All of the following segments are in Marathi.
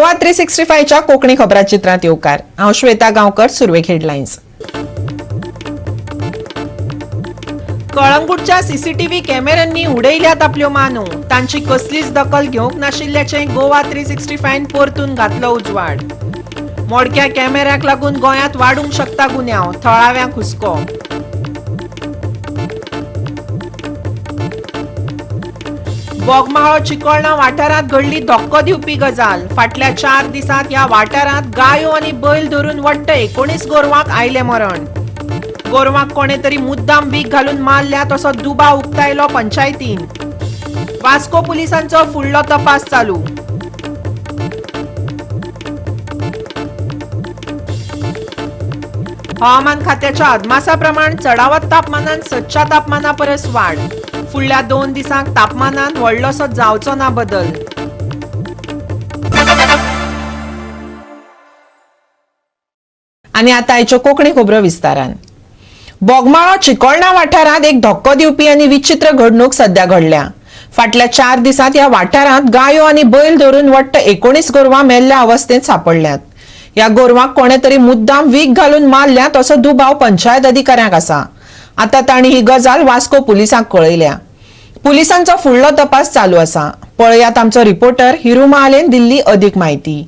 गोवा 365 च्या कोकणी खबरा चित्रात येवकार। हांव श्वेता गांवकर, सुरवेक हेडलायन्स। कळंगूटच्या सीसीटीव्ही कॅमेऱ्यांनी उडयल्यात आपल्यो मानो। तांची कसलीच दखल घेवंक नाशिल्ल्याचे गोवा 365 परतून घातलो उजवाड। मोडक्या कॅमेऱ्याक लागून गोंयांत वाडूंक शकता गुन्यांव, थळाव्यांक हुस्को। बोगमाळो चिकोळणा वाठारांत घडली धक्को दिवपी गजाल। फाटल्या 4 दिसांत ह्या वाठारांत गायो आनी बैल धरून वट्ट 19 गोरवांक आयले मरण। गोरवांक कोणे तरी मुद्दाम बीख घालून मारल्यात असो दुबाव उक्तायलो पंचायतीन। वास्को पुलिसांचो फुडलो तपास चालू। हवामान खात्याच्या अदमासा प्रमाण चढावत तापमानात सदच्या तापमाना परस वाढ। फुडल्या 2 दिसांक तापमानात व्हडलोसो जावचो ना बदल। आनी आता आयच्यो कोंकणी खबरो विस्तारान। बोगमाळो चिकोळणा वाठारांत एक धक्को दिवपी आनी विचित्र घडणूक सध्या घडल्या। फाटल्या 4 दिसांत ह्या वाठारांत गायो आनी बैल धरून वट्ट 19 गोरवां मेल्ल्या अवस्थेत सापडल्यात। ह्या गोरवांक कोणे तरी मुद्दाम वीख घालून मारल्यात असो दुबाव पंचायत अधिकाऱ्यांक आसा। आता तांणी ही गजाल वास्को पुलिसांक कळयल्या। पुलिसांचो फुडलो तपास चालू आसा। पळयात आमचो रिपोर्टर हिरू महालेन दिल्ली अदीक माहिती।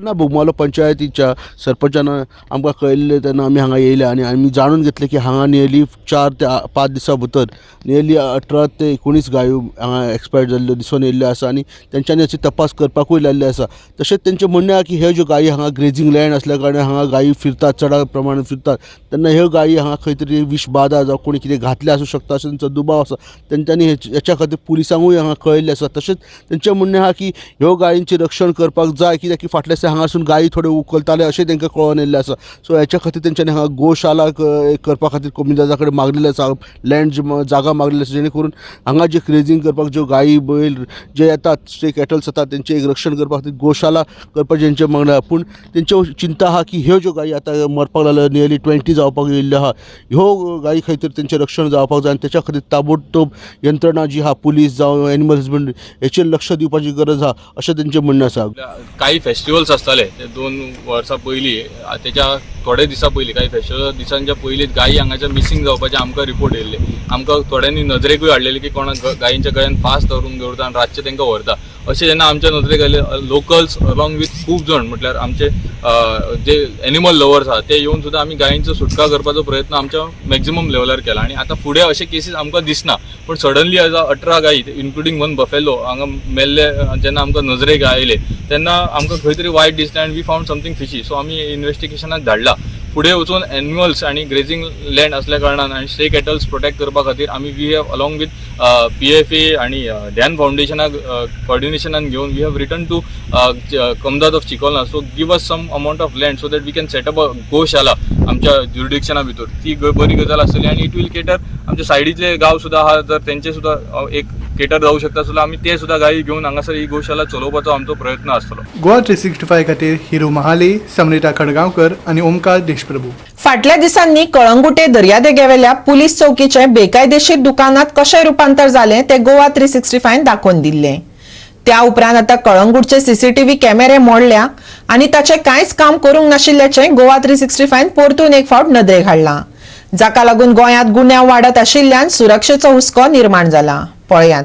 बोगमालो पंचायतीच्या सरपंचान आमकां कळयल्लें तेन्ना आमी हांगा येयले आनी आमी जाणून घेतलें की हांगा नियरली 4 ते 5 दिसां भितर नियरली 18 ते 19 गायो हांगा एक्सपायर्ड जाल्ल्यो दिसून येयल्ल्यो आसा आनी तेंच्यांनी हाची तपास करपाकूय लायल्ले आसा। तशेंच तेंचें म्हणणें आसा की ह्यो ज्यो गायी हांगा ग्रेजींग लँड आसल्या कारणान हांगा गायी फिरतात, चड प्रमाणान फिरतात, तेन्ना ह्यो गायी हांगा खंय तरी विश बाधा जावं कोणी कितें घातलें आसूं शकता अशें तेंचो दुबाव आसा। तेंच्यांनी हेच्या खातीर पुलिसांकूय हांगा कळयल्लें आसा। तशेंच तेंचें म्हणणें आसा की ह्यो गायींचें रक्षण करपाक जाय, कित्याक की फाटल्या हांगासून गायी थोडे उखलताले अशें तांकां कळोन येयल्लें आसा। सो हेच्या खातीर तेंच्यांनी हांगा गोशाला करपा खातीर कमिदारा कडेन मागलेलें आसा, लँड जागा मागलेली आसा, जेणे करून हांगा जे ग्रेजींग करपाक ज्यो गायी बैल जे येतात, स्ट्रे कॅटल्स येतात, तेंचें एक रक्षण करपा खातीर गोशाला करपाचें तेंचें मागणें आसा। पूण तेंच्यो चिंता आसा की ह्यो ज्यो गायी आतां मरपाक लागल्या, नियरली 20 जावपाक येयल्ल्यो आहा, ह्यो गायी खंय तरी तेंचें रक्षण जावपाक जाय आनी तेच्या खातीर ताबडतोब यंत्रणा जी आहा, पुलीस जावं एनिमल हजबंड्री, हेचेर लक्ष दिवपाची गरज आहा अशें तेंचें म्हणणें आसा। काही फेस्टिवल्स आसताले ते 2 वर्सां पयलीं, तेच्या थोडे दिसा पयलीं काही फेस्टिवल दिसांच्या पयलींच गायी हांगाच्या मिसींग जावपाचे आमकां रिपोर्ट येयल्ले। आमकां थोड्यांनी नजरेकूय हाडलेली की कोणाक गायींच्या गळ्यान फास धरून दवरता आनी रातचे तांकां व्हरता अशें जेन्ना आमच्या नजरेक आयले, लोकल्स अलॉंग विथ खूब जाण म्हटल्यार आमचे जे एनिमल लवर्स आहा ते येवन सुद्दां आमी गायींचो सुटका करपाचो प्रयत्न आमच्या मॅक्झिमम लेवलार केला आनी आतां फुडें अशे केसीस आमकां दिसना। पूण सडनली एज 18 गायी इन्क्लुडींग 1 बफेलो हांगा मेल्ले जेन्ना आमकां नजरेक आयले तेन्ना आमकां खंय तरी वायट दिसलें आनी we found something fishy. So आमी इन्व्हेस्टिगेशनाक धाडला। फुडें वचून एनिमल्स आनी ग्रेजींग लँड असल्या कारणान आनी स्ट्रे कॅटल्स प्रोटेक्ट करपा खातीर आमी we have along with PFA आनी ध्यान फाउंडेशनाक कॉर्डिनेशनान घेवन वी हॅव रिटर्न टू कमदाद of Chicolna, so give us some amount of land so that we can set up a goshala आमच्या ज्युरिडिक्शना भितर। ती बरी गजाल आसतली आनी इट वील केटर आमच्या सायडीतले गांव सुद्दां आहा, जर तेंचे सुद्दां एक केटर जावं शकता जाल्यार आमी ते सुद्दां गायी घेवन हांगासर ही गोशाला चलोवपाचो आमचो प्रयत्न आसतलो। गोवा 365 खातीर हिरू महाले, समरिता खडगांवकर आनी ओमकार देशप्रभू। फाटल्या दिसांनी कळंगुटे दर्यादेगेवेल्या पुलीस चौकीचे बेकायदेशीर दुकानात कशें रुपांतर जालें ते गोवा 365 दाखोवन दिल्लें। त्या उपरांत आता कळंगूटचे सीसीटीव्ही कॅमेरे मोडल्या आनी ताचें कांयच काम करूंक नाशिल्ल्याचें गोवा 365 परतून एक फावट नदरेक हाडलां। जाका लागून गोंयांत गुन्यांव वाडत आशिल्ल्यान सुरक्षेचो हुस्को निर्माण जाला। पळयात।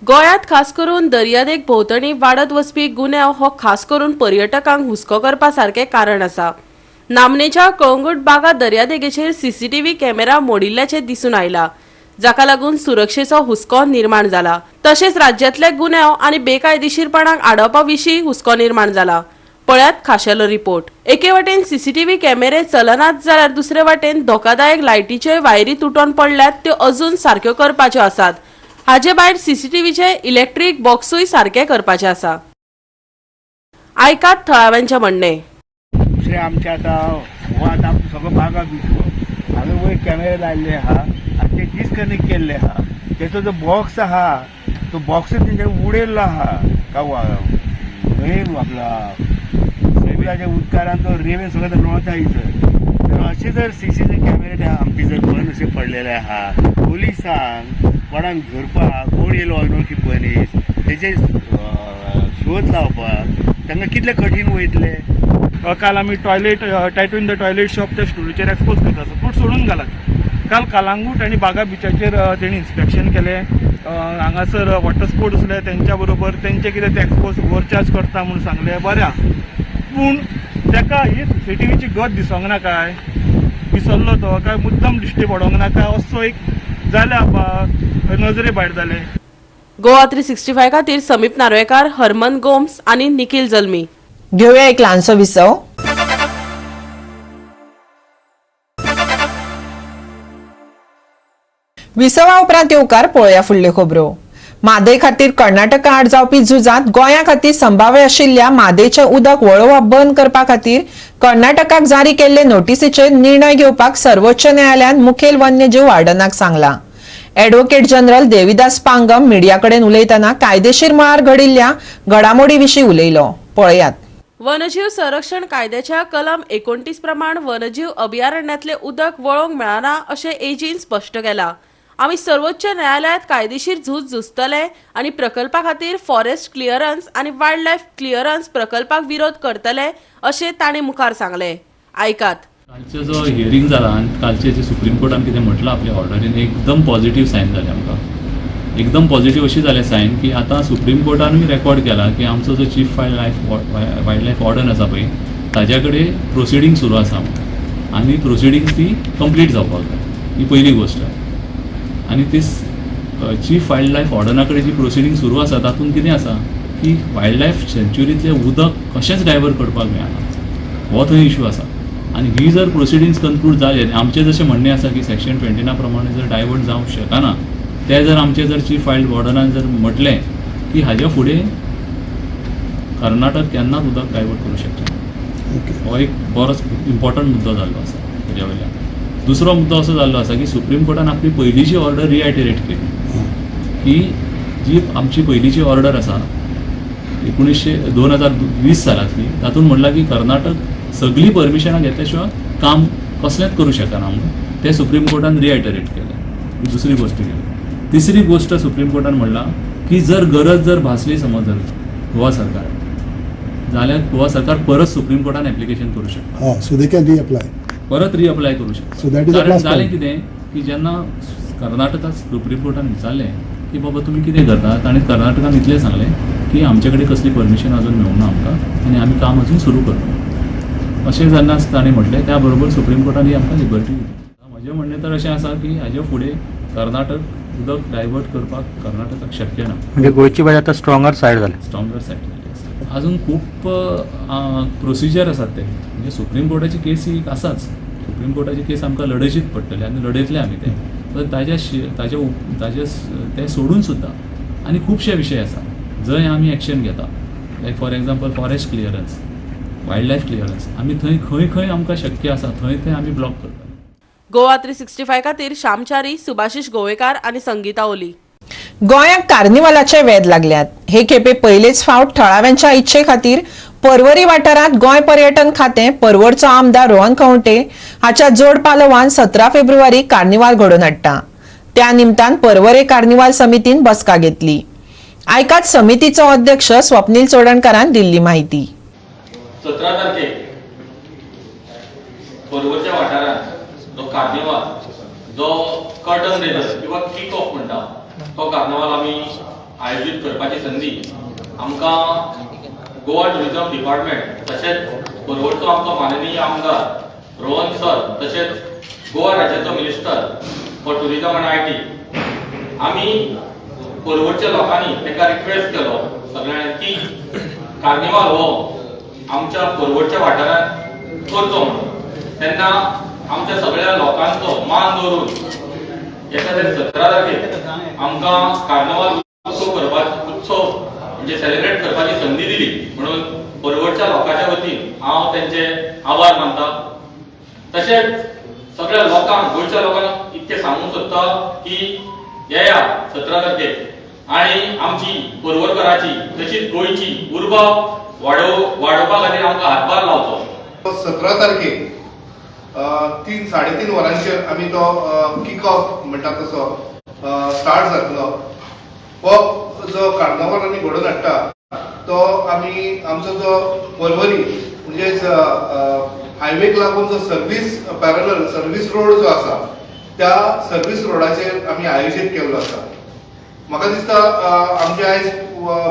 गोंयांत खास करून दर्यादेग भोंवतणी वाडत वचपी गुन्यांव हो खास करून पर्यटकांक हुस्को करपा सारकें कारण आसा। नामनेच्या कळंगूट बागा दर्यादेगेचेर सीसीटीव्ही कॅमेरा मोडिल्ल्याचे दिसून आयला, जाका लागून सुरक्षेचो हुस्को निर्माण जाला। तशेंच राज्यांतले गुन्यांव आनी बेकायदेशीरपणाक आडोवपा विशीं हुस्को निर्माण जाला। पळयात खाशेलो रिपोर्ट। एके वटेन सीसीटीव्ही कॅमेरे चलनात जाल्यार दुसरे वटेन धोकादायक लायटीच्यो वायरी तुटोन पडल्यात, त्यो अजून सारक्यो करपाच्यो आसात। हाचे भायर सीसीटीव्हीचे इलेक्ट्रीक बॉक्सूय सारखे करपाचे आसा। आयकात थळाव्यांचे म्हणणें। दुसरे आमचे आतां हो आतां आमचो सगळो बागा दिसलो, हांवें वयर कॅमेरे लायल्ले आहा आनी ते डिस्कनेक्ट केल्ले आहा। तेचो जो बॉक्स आहा तो बॉक्स तेंच्यानी उडयल्लो आहा काय आपला पुलाच्या उदकारान तो रेवेन सगळं लोळता थंयसर. तर असे जर CCTV कॅमेरे आमचे जर बंद असे पडलेले आहा, पोलिसांक कोणाक धरपाक कोण येयलो अनवळखी मनीस तेचे शोध लावपाक तांकां कितले कठीण वयतले. काल आम्ही tattoo in the toilet shop त्या स्टोरीचेर एक्सपोज करता पूण सोडून घालात. काल कलांगूट आनी बागा बिचाचेर तेणी इन्स्पेक्शन केलें. हांगासर वॉटर स्पोर्ट्स उरले तेंच्या बरोबर तेंचे कितें ते एक्सपोज ओवरचार्ज करता म्हूण सांगलें बऱ्या. पूण ताका ही CCTVची गत दिसोंक ना काय, विसरलो तो काय मुद्दम दिश्टी पडोंक ना काय असो एक जाल्या नजरे भायर जालें. गोवा 365 खातीर समीप नार्वेकार, हरमन गोम्स आनी निखिल जल्मी. घेऊया एक ल्हानसो विसव. विसवा उपरांत येवकार पळोवया फुडल्यो खबरो. मादय खातीर कर्नाटका आड जावपी झुजांत गोंया खातीर संभाव्य आशिल्ल्या मादेचें उदक वळोवप बंद करपा खातीर कर्नाटकाक जारी केल्ले नोटीसीचेर निर्णय घेवपाक सर्वोच्च न्यायालयान मुखेल वन्यजीव वार्डनाक सांगलां. Advocate general Devidas Pangam media कडेन उलयतना कायदेशीर मळार घडिल्ल्या घडामोडी विशीं उलयलो. पळयात. वनजीव संरक्षण कायद्याच्या कलम 29 प्रमाण वनजीव अभयारण्यांतले उदक वळोवंक मेळना अशें एजीन स्पश्ट केलां. आमी सर्वोच्च न्यायालयात कायदेशीर झूज झुजतले आनी प्रकल्पा खातीर फॉरेस्ट क्लियरन्स आनी वायल्ड लायफ क्लियरन्स प्रकल्पाक विरोध करतले अशें ताणें मुखार सांगलें. आयकात. कालचो जो हियरिंग जाला आनी कालचे जे सुप्रीम कोर्टान कितें म्हटलां आपल्या ऑर्डरीन एकदम पॉझिटिव्ह सायन जालें आमकां. एकदम पॉझिटिव्ह अशी जालें सायन की आतां सुप्रीम कोर्टानूय रेकॉर्ड केला की आमचो जो चीफ वायल्ड लायफ वॉर्डन आसा पळय ताज्या कडेन प्रोसिडींग सुरू आसा आनी प्रोसिडींग ती कंप्लीट जावपाक जाय. ही पयली गोश्ट. आनी ती चीफ वायल्ड लायफ वॉर्डना कडेन जी प्रोसिडींग सुरू आसा तातूंत कितें आसा की वायल्ड लायफ सँच्युरींतलें उदक कशेंच डायवर्ट करपाक मेळना हो थंय इशू आसा. आनी ही जर प्रोसिडींग्स कन्क्लूड जाले आमचें जशें म्हणणें आसा की सेक्शन 29 प्रमाणे जर डायवर्ट जावंक शकना ते जर आमचे जर चीफ वायल्ड वॉर्डनान जर म्हटलें की हाज्या फुडें कर्नाटक केन्नाच उदक डायवर्ट करूं शकना. हो एक बरोच इम्पॉर्टंट मुद्दो जाल्लो आसा तेज्या वयल्यान. दुसरो मुद्दो असो जाल्लो आसा की सुप्रीम कोर्टान आपली पयलींची ऑर्डर रिआयटरेट केली की जी आमची पयलींची ऑर्डर आसा 2020 सालांतली तातूंत म्हणलां की कर्नाटक सगळीं परमिशनां घेतल्या शिवाय काम कसलेंच करूं शकना म्हणून तें सुप्रीम कोर्टान रिआयटरेट केलें. ही दुसरी गोश्ट केली. तिसरी गोश्ट सुप्रीम कोर्टान म्हणलां की जर गरज जर भासली समज जर गोवा सरकार जाल्यार गोवा सरकार परत सुप्रीम कोर्टान एप्लिकेशन करूं शकता. So they can reapply. परत रिअप्लाय करू शकता. So that is the कारण plus जालें point. कितें की जेन्ना कर्नाटकात सुप्रीम कोर्टान विचारलें की बाबा तुमी कितें करतात आनी कर्नाटकान इतलें सांगलें की आमचे कडेन कसली परमिशन अजून मेळूंक ना आमकां आनी आमी काम अजून सुरू करता अशें जेन्ना ताणें म्हटलें त्या बरोबर सुप्रीम कोर्टान ही आमकां लिबर्टी दिली. म्हजें म्हणणें तर अशें आसा की हाजे फुडें कर्नाटक उदक डायवर्ट करपाक कर्नाटकाक शक्य ना. म्हणजे गोंयची बाजू आता स्ट्रॉंगर सायड जाली. स्ट्रॉंगर सायड जाली आसा. अजून खूब प्रोसिजर आसात ते म्हणजे सुप्रीम कोर्टाची केस ही आसाच. सुप्रीम कोर्टाची केस आमकां लडयचीच पडटली आनी लडयतले आमी ते. ताजे ते सोडून सुद्दां आनी खुबशे विशय आसा जंय आमी एक्शन घेता. Like for example forest clearance, wildlife clearance आमी थंय खंय आमकां शक्य आसा थंय ते आमी ब्लॉक करता. गोवा 365 खातीर श्यामचारी, सुभाशीश गोवेकार आनी संगीता ओली. गोंयाक कार्निवालाचे वेध लागल्यात. हे खेपे पयलेच फावट थळाव्यांच्या इच्छे खातीर पर्वरी वाठारांत गोंय पर्यटन खातें पर्वरचो आमदार रोहन खंवटे हाच्या जोड पालवान 17 फेब्रुवारी कार्निवाल घडोवन हाडटा. त्या निमतान पर्वरे कार्निवाल समितीन बसका घेतली. आयकात समितीचो अध्यक्ष स्वप्नील चोडणकारान दिल्ली माहिती. 17 तारखेक पर्वरच्या वाठारांत जो कार्निवाल जो कर्टन रेजर किंवा किक ऑफ म्हणटा तो कार्निवाल आमी आयोजीत करपाची संदी आमकां गोवा टुरिझम डिपार्टमेंट तशेंच पर्वरचो आमचो माननीय आमदार रोहन सर तशेंच गोवा राज्याचो मिनिस्टर फॉर टुरिझम आनी IT आमी पर्वरच्या लोकांनी ताका रिक्वेस्ट केलो सगळ्यांनी की कार्निवाल हो आमच्या पर्वरच्या वाठारांत करचो म्हणून. तेन्ना आमच्या सगळ्या लोकांचो मान दवरून एखाद्या 17 तारखेक आमकां कार्निवाल उत्सव म्हणजे सेलिब्रेट करपाची संदी दिली म्हणून पर्वरच्या लोकांच्या वतीन हांव तेंचे आभार मानता. तशेंच सगळ्या लोकांक गोंयच्या लोकांक इतकें सांगूंक सोदता की येया 17 तारखेक आनी आमची पर्वरकाराची तशीच गोंयची उर्बा वाडोवपा खातीर आमकां हातभार लावचो. 17 तारखेक 3-3.5 वरांचेर आमी तो किक ऑफ म्हणटा तसो स्टार्ट जातलो. हो जो कार्नावाल आमी घडोवन हाडटा तो आमी आमचो जो परवरी म्हणजे हायवेक लागून जो सर्वीस पॅरलल सर्वीस रोड जो आसा त्या सर्वीस रोडाचेर आमी आयोजीत केल्लो आसा. म्हाका दिसता आमचे आयज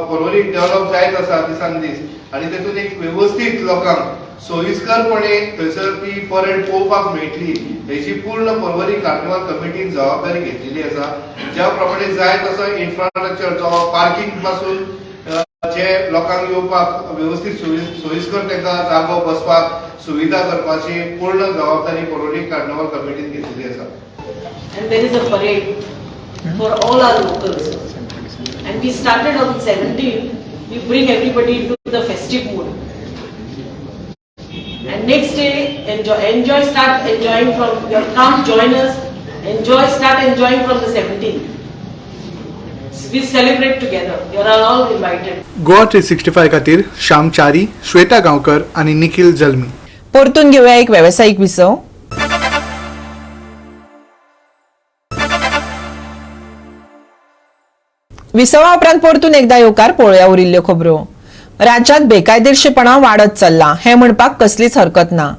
परवरी डेव्हलप जायत आसा दिसान दीस आनी तेतून एक वेवस्थीत लोकांक सोयीस्करपणे थंयसर ती परेड पळोवपाक मेळटली हेची पूर्ण परवरी कार्निवाल कमिटीन जबाबदारी घेतलेली आसा. ज्या प्रमाणे जाय तसो इन्फ्रास्ट्रक्चर जो पार्किंग पासून जे लोकांक येवपाक वेवस्थीत सोयीस्कर तांकां जागो बसपाक सुविधा करपाची पूर्ण जबाबदारी परवरी कार्निवाल कमिटीन घेतलेली आसा. And there is a parade for all our locals. And we started on 17th. We bring everybody into the festive mood. And next day, start enjoying from. Come join us. Start enjoying from the 17th. We celebrate together. You are all invited. Goa 365 खातीर श्याम चारी, श्वेता गांवकर आणि निखिल जल्मी. परतून घेऊया एक व्यावसायिक विसव. विसवा उपरांत परतून एकदा येवकार पळोवया उरिल्ल्यो खबरो. राज्यात बेकायदेशीरपणा वाडत चल्ला हे म्हणपाक कसलीच हरकत ना.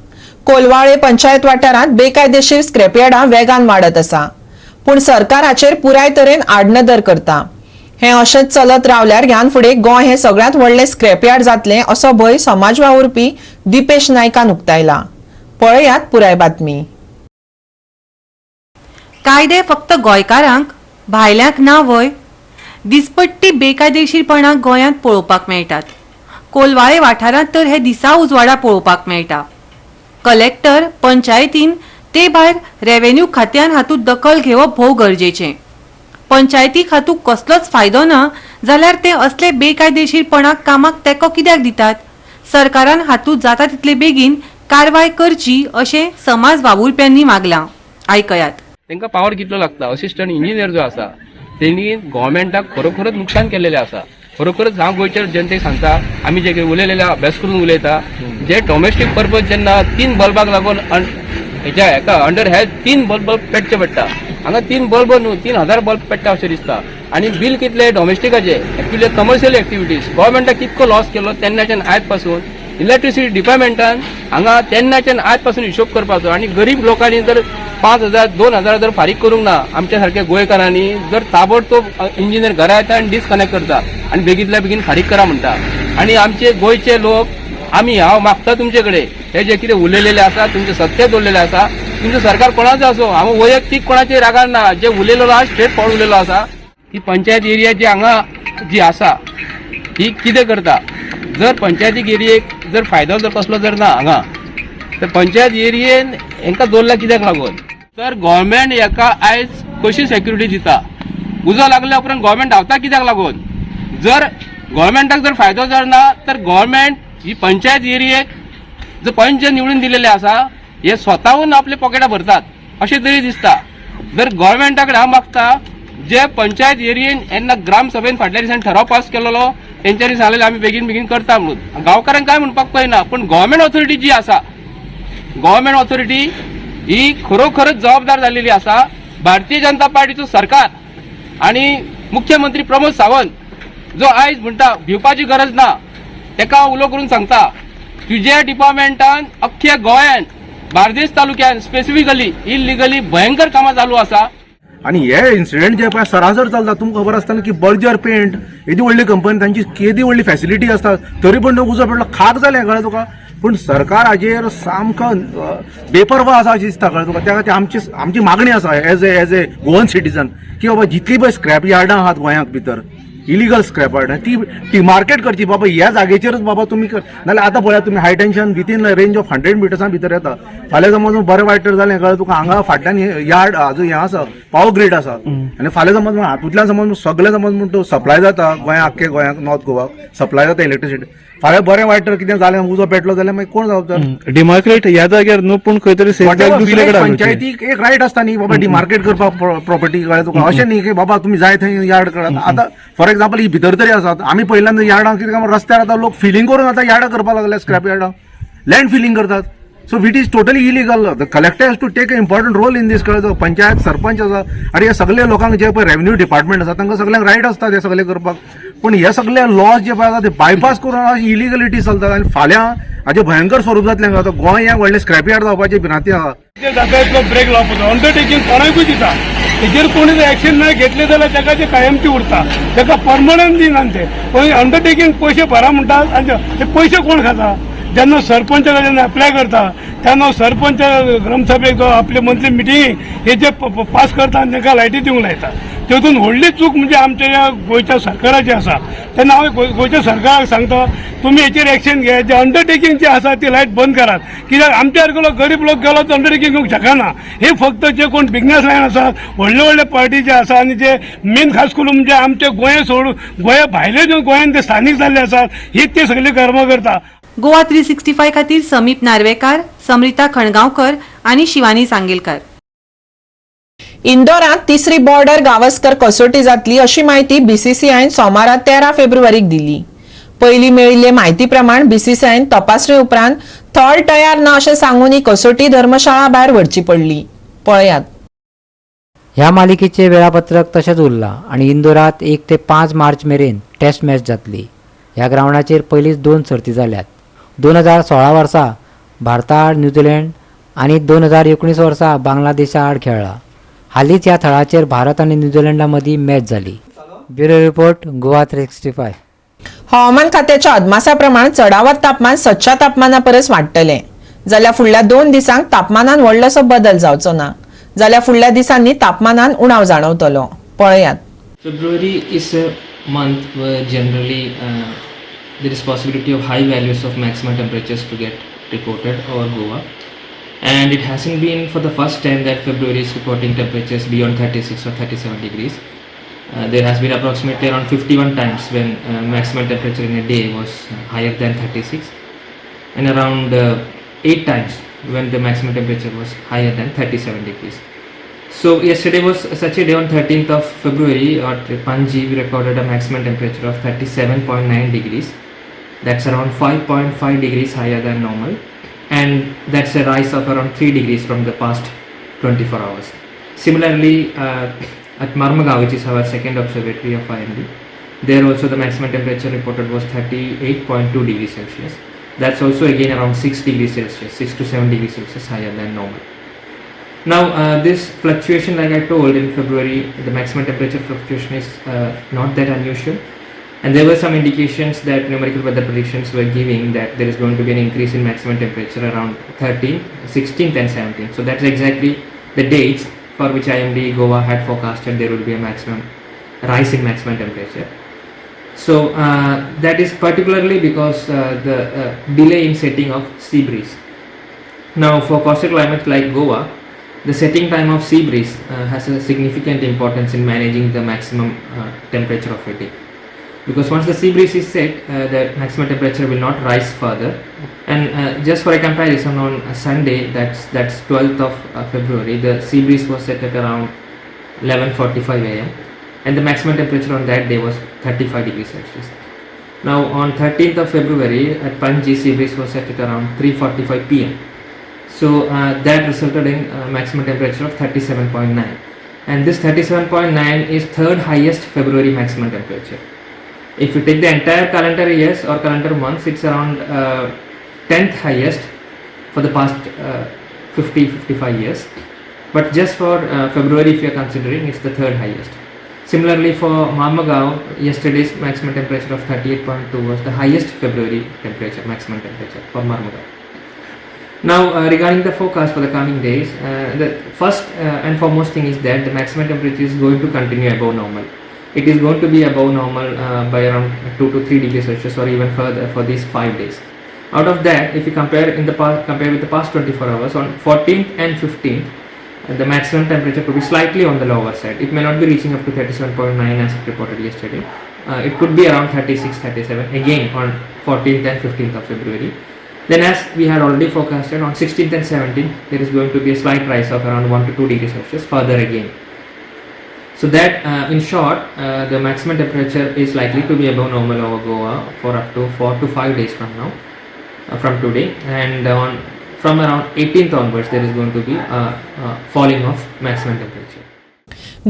कोलवाळे पंचायत वाठारांत बेकायदेशीर स्क्रॅपयार्डां वेगान वाडत आसा. पूण सरकार हाचेर पुराय तरेन आडनदर करता. हे अशेंच चलत रावल्यार ह्यान फुडें गोंय हे सगळ्यांत व्हडलें स्क्रॅपयार्ड जातलें असो भंय समाज वावुरपी दिपेश नायकान उक्तायला. पळयात पुराय बातमी. कायदे फक्त गोंयकारांक भायल्यांक ना वय. दिसपट्टी बेकायदेशीरपणां गोंयांत पळोवपाक मेळटात. कोलवाळे वाठारांत तर हे दिसा उजवाडा पळोवपाक मेळटा. कलेक्टर पंचायतीन ते भायर रेव्हेन्यू खात्यान हातूंत दखल घेवप भोव गरजेचें. पंचायतीक हातूंत कसलोच फायदो ना जाल्यार ते असले बेकायदेशीरपणाक कामाक तेंको कित्याक दितात. सरकारान हातूंत जाता तितले बेगीन कारवाय करची अशें समाज वावुरप्यांनी मागलां. आयकयात. तांकां पावर कितलो लागता. असिस्टंट इंजिनियर जो आसा तेणी गोव्हर्मेंटाक खरोखरच नुकसान केलेलें आसा. खरोखरच हांव गोंयच्या जनतेक सांगता आमी जे उलयलेले अभ्यास करून उलयता जे डोमेस्टीक पर्पज जेन्ना 3 बल्बाक लागून हेका अंडर हे 3 बल्ब पेटचे पडटा. हांगा 3 बल्ब न्हू 3000 बल्ब पेट्टा अशें दिसता. आनी बील कितले डोमेस्टिकाचे एक्चुअली कमर्शियल एक्टिविटीज गोव्हर्मेंटाक कितको लॉस केलो तेन्नाच्यान आयज पासून इलेक्ट्रिसिटी डिपार्टमेंटान हांगा तेन्नाच्यान आयज पासून हिशोब करपाचो. आनी गरीब लोकांनी जर 5000 2000 जर फारीक करूंक ना आमच्या सारख्या गोंयकारांनी जर ताबडतोब इंजिनियर घरा येता आनी डिस्कनेक्ट करता आनी बेगींतल्या बेगीन फारीक करा म्हणटा. आनी आमचे गोंयचे लोक हांव मागता तुमचे कडेन हे जे कितें उलयलेले आसा तुमचे सत्य दवरलेले आसा तुमचें सरकार कोणाचो आसो हांव वैयक्तीक कोणाचेर रागार ना. जे उलयलेलो आसा स्ट्रेट फॉर्ड उलयलो आसा. ही पंचायत एरिया जी हांगा जी आसा ही कितें करता. जर पंचायतीक एरियेक जर फायदो जर कसलो जर ना हांगा तर पंचायत एरियेन हांकां दवरला कित्याक लागून. तर गोव्हर्मेंट हाका आयज कशी सेक्युरिटी दिता. उजो लागल्या उपरांत गोव्हर्मेंट धांवता कित्याक लागून. जर गोव्हर्मेंटाक जर फायदो जर ना तर गोव्हर्मेंट ही पंचायत एरियेक जो पंच निवडून दिलेले आसा हे स्वताहून आपले पॉकेटां भरतात अशें तरी दिसता. जर गोव्हर्मेंटा कडेन हांव मागता जे पंचायत एरियेन येन्ना ग्रामसभेन फाटल्या दिसांनी ठराव पास केलेलो तेंच्यांनी सांगलेलें आमी बेगीन बेगीन करता म्हणून. गांवकारांक काय म्हणपाक पळयना पूण गोव्हर्मेंट ऑथॉरिटी जी आसा गोव्हर्मेंट ऑथॉरिटी ही खरोखरच जबाबदार जाल्लेली आसा. भारतीय जनता पार्टीचो सरकार आनी मुख्यमंत्री प्रमोद सावंत जो आयज म्हणटा भिवपाची गरज ना तेका उलो करून सांगता तुज्या डिपार्टमेंटान अख्ख्या गोंयांत बार्देस तालुक्यान स्पेसिफिकली इलिगली भयंकर कामां चालू आसा. आणि हे इन्सिडेंट जे पळय सरासर चलता तुमकां खबर आसतना की बर्जर पेंट येदी व्हडली कंपनी तांची केदी व्हडली फॅसिलिटी आसता तरी पण उजो पडलो खाक जालें कळ्ळें तुका. पूण सरकार हाजेर सामको बेपरवा आसा अशें दिसता कळ्ळें तुका. त्या खातीर आमची मागणी आसा एज ए गोवन सिटीजन की बाबा जितली पळय स्क्रॅप यार्डां आहात गोंयांत भितर इलिगल स्क्रॅप यार्डां ती मार्केट करची बाबा ह्या जागेचेरच बाबा तुमी नाल्यार आतां पळयात तुमी हाय टेन्शन विथीन रेंज ऑफ 100 मिटर्सां भितर येता. फाल्यां समज बरें वायट तर जालें कळ्ळें तुका हांगा फाटल्यान यार्ड हाजो हें आसा पावर ग्रीड आसा आनी फाल्यां समज हातूंतल्यान समज सगळें समज म्हणटा सप्लाय जाता गोंया आख्खे गोंयाक नॉर्थ गोवाक सप्लाय जाता इलेक्ट्रिसिटी फाल्यां बरें वायट जर कितें जालें उजो पेटलो जाल्यार मागीर कोण जबाबदार? डिमार्केट ह्या जाग्यार न्हू पूण खंय तरी Whatever, दुसरे कडेन हाडपाचें. पंचायतीक एक रायट असता न्ही बाबा डिमार्केट करपाक प्रॉपर्टी कळ्ळें तुका. अशें न्ही की बाबा तुमी जाय थंय यार्ड करात. आतां फॉर एक्झाम्पल ही भितर तरी आसात, आमी पयल्यांदा यार्डां कितें काय रस्त्यार आतां लोक फिलिंग करून आतां यार्डां करपाक लागल्या, स्क्रॅप यार्डां लँड फिलिंग करतात. So it is totally illegal. The collector has to take a important role in this. कळ्ळें, पंचायत सरपंच आसा आनी हे सगळे लोकांक जे पळय रेव्हेन्यू डिपार्टमेंट आसा तांकां सगळ्यांक रायट आसता हे सगळे करपाक. पूण हे सगळे लॉज जे पळय आसा ते बायपास करून इलिगलिटी चलतात आनी फाल्यां हाजे भयंकर स्वरूप जातलें. आतां गोंय हें व्हडलें स्क्रॅप यार्ड जावपाची भिरांती आहा. जाग्यार ब्रेक लावपाचो अंडरटेकिंग कोणाकूय दिता, तेजेर कोणी एक्शन नाही घेतले जाल्यार ताका ते कायमची उरता, ताका परमनंट दिनात ते. पण अंडरटेकिंग पयशे भरा म्हणटात आनी ते पयशे कोण खाता? जेन्ना सरपंच जेन्ना अप्लाय करता तेन्ना सरपंच ग्रामसभेक आपले मंथली मिटींग हे जे पास करता आनी तांकां लायटी दिवंक लायता. तेतून व्हडली चूक म्हणजे आमच्या ह्या गोंयच्या सरकाराची आसा. तेन्ना हांव गोंयच्या सरकाराक सांगता, तुमी हेचेर एक्शन घे. जे अंडरटेकिंग जे आसा ती लायट बंद करात. कित्याक आमच्या सारको गरीब लोक गेलो तर अंडरटेकिंग करूंक शकना. हे फक्त जे कोण बिझनेस लायन आसात, व्हडले व्हडले पार्टी जे आसा आनी जे मेन खास करून म्हणजे आमचे गोंय सोडून गोंया भायले जे गोंयान ते स्थानीक जाल्ले आसात हे ते सगळे कर्म करता. गोवा 365 खातीर समीप नार्वेकार, समृता खणगांवकर आणि शिवानी सांगेलकार. इंदोरात तिसरी बॉर्डर गावस्कर कसोटी जातली अशी माहिती बीसीसीआयन सोमारा 13 फेब्रुवारीक दिली. पयली मेळिल्ले म्हायती प्रमाण बीसीसीआयन तपासणी उपरांत थळ तयार ना अशें सांगून ही कसोटी धर्मशाळा भायर व्हरची पडली. पळयात. ह्या मालिकेचे वेळापत्रक तशेंच उरलां आनी इंदोरात 1 ते 5 मार्च मेरेन टेस्ट मॅच जातली. ह्या ग्रावंडाचेर पयलींच 2 सर्ती जाल्यात. 2016 वर्सा भारता आड न्यूझीलंड आनी 2019 वर्सा बांगलादेशा आड खेळ्ळा. हालींच ह्या थळाचेर भारत आनी न्यूझीलंडा मदीं मॅच जाली. Bureau report Goa 365. हवामान खात्याच्या अदमासा प्रमाण चडावत तापमान सदच्या तापमाना परस वाडटलें जाल्यार फुडल्या 2 दिसांक तापमानात व्हडलोसो बदल जावचो ना जाल्यार फुडल्या दिसांनी तापमानात उणाव जाणवतलो. पळयात. February is a month where generally there is possibility of high values of maximum temperatures to get reported over Goa, and it hasn't been for the first time that February is reporting temperatures beyond 36 or 37 degrees. There has been approximately around 51 times when maximum temperature in a day was higher than 36, and around 8 times when the maximum temperature was higher than 37 degrees. So yesterday was such a day. On 13th of February at Panji we recorded a maximum temperature of 37.9 degrees. That's around 5.5 degrees higher than normal, and that's a rise of around 3 degrees from the past 24 hours. Similarly, at Marmagaon, which is our second observatory of IMD, there also the maximum temperature reported was 38.2 degrees Celsius. That's also again around 6 degrees Celsius, 6 to 7 degrees Celsius higher than normal. Now this fluctuation, like I told in February, the maximum temperature fluctuation is not that unusual, and there were some indications that numerical weather predictions were giving that there is going to be an increase in maximum temperature around 13th, 16th and 17th. So that's exactly the dates for which IMD Goa had forecasted there would be a maximum rise in maximum temperature. So that is particularly because the delay in setting of sea breeze. Now for coastal climates like Goa, the setting time of sea breeze has a significant importance in managing the maximum temperature of a day, because once the sea breeze is set, the maximum temperature will not rise further. And just for a comparison, on Sunday, that's 12th of February, the sea breeze was set at around 11:45 am, and the maximum temperature on that day was 35 degrees Celsius. Now on 13th of February at Panji, sea breeze was set at around 3:45 pm. So that resulted in maximum temperature of 37.9, and this 37.9 is third highest February maximum temperature. If you take the entire calendar years or calendar months, it's around 10th highest for the past 50-55 years, but just for February, if you are considering, it's the third highest. Similarly for Marmagaon, yesterday's maximum temperature of 38.2 was the highest February temperature, maximum temperature for Marmagaon. Now regarding the forecast for the coming days, the first and foremost thing is that the maximum temperature is going to continue above normal. It is going to be above normal by around 2 to 3 degrees Celsius or even further for these 5 days. Out of that, if you compare with the past 24 hours, on 14th and 15th, the maximum temperature could be slightly on the lower side. It may not be reaching up to 37.9 as reported yesterday, it could be around 36, 37 again on 14th and 15th of February. Then as we had already forecasted, on 16th and 17th there is going to be a slight rise of around 1 to 2 degrees Celsius further again. So that in short, the maximum temperature is likely to be above normal over Goa for up to 4 to 5 days from now, from today, and from around 18th onwards there is going to be a falling of maximum temperature.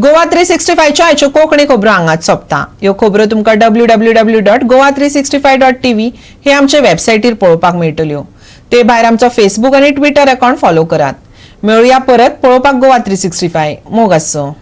Goa 365 च्या आयच्यो कोंकणी खबरो हांगाच सोंपता. ह्यो खबरो तुमकां www.goa365.tv हे आमचे वेबसायटीर पळोवपाक मेळटल्यो. ते भायर आमचो फेसबूक आनी ट्विटर अकाउंट फॉलो करात. मेळुया परत पळोवपाक गोवा 365. मोग आसचो.